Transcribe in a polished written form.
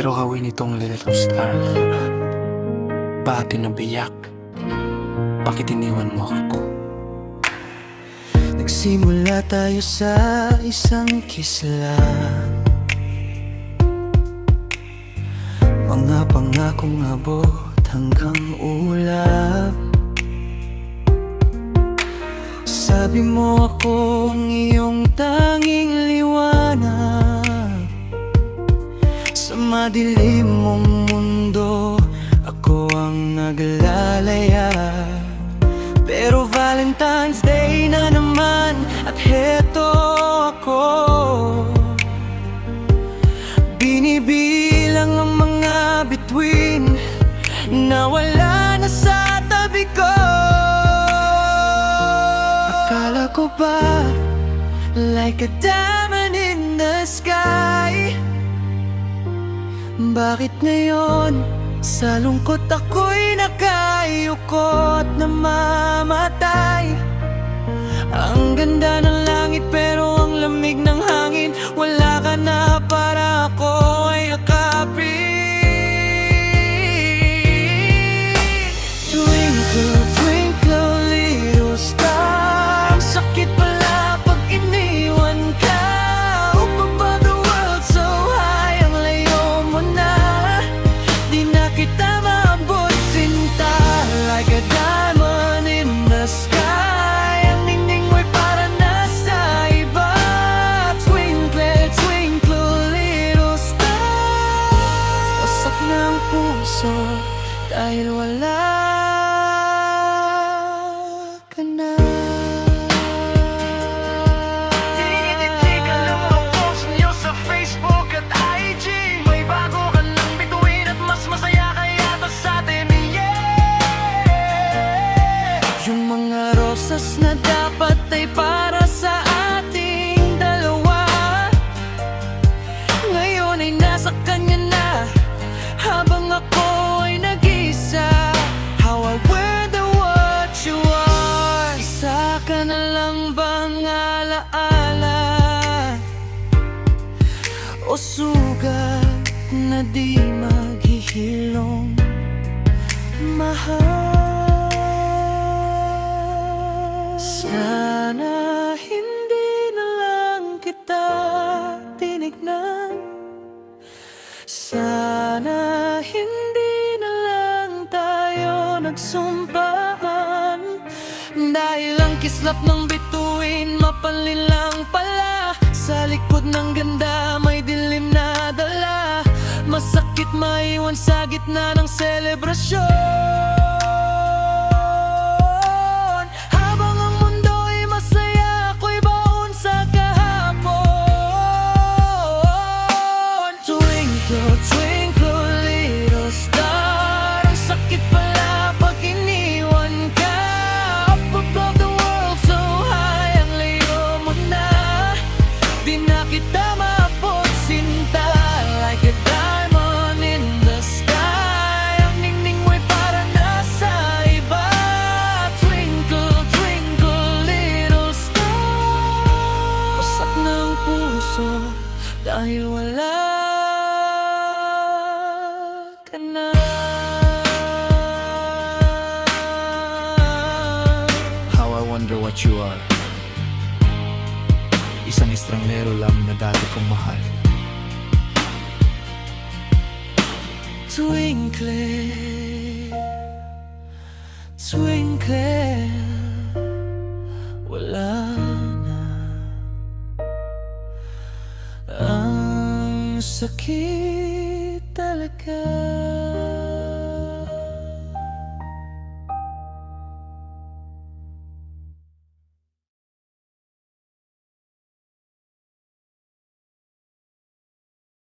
Pero gawin itong little star. Bakit nabiyak? Bakit iniwan mo ako? Nagsimula tayo sa isang kiss lang, mga pangakong abot hanggang ulap. Sabi mo ako ang iyong tanging liwanag sa madilim mong mundo, ako ang naglalaya. Pero Valentine's Day na naman at heto ako, binibilang ang mga bituin na wala na sa tabi ko. Akala ko ba like a diamond in the sky? Bakit ngayon sa lungkot ako'y nakayuko at namamatay? Ang ganda ng langit pero ang lamig ng hangin, wala ka na para ako ay yakapin. Twinkle, twinkle, little star, ang sakit pala pag iniwan ka. Up above the world so high, ang layo mo na, di na kita maabot sinta. Like a diamond in the sky, ang ningning mo'y para nasa iba. Twinkle, twinkle, little star, wasak ng puso dahil wala ka na. Di ka lumapos niyo sa Facebook at IG, may bago ka lang bituin at mas masaya ka yata sa atin, yeah. Yung mga rosas na dapat ay para sa ating dalawa, ngayon ay nasa kanya na, habang ako ay nag-isa. How I wonder what you are. Isa ka na lang bang alaala o sugat na di maghihilom, mahal? Sana hindi na lang kita tinignan, sana hindi na lang tayo nagsumpahan, dahil ang kislap ng bituin mapalin lang pala. Sa likod ng ganda may dilim na dala, masakit maiwan sa gitna ng selebrasyon. Habang ang mundo'y masaya, ako'y baon sa kahapon. Twinkle, twinkle, little star, ang sakit pala pag iniwan ka. Up above the world so high, ang layo mo na, di na kita maabot sinta. Like a diamond in the sky, ang ningning mo'y para nasa iba. Twinkle, twinkle, little star, wasak ng puso dahil wala ka na. How I wonder what you are. Isang estranghero lang na dati kong mahal. Twinkle, twinkle, wala na. Ang sakit talaga.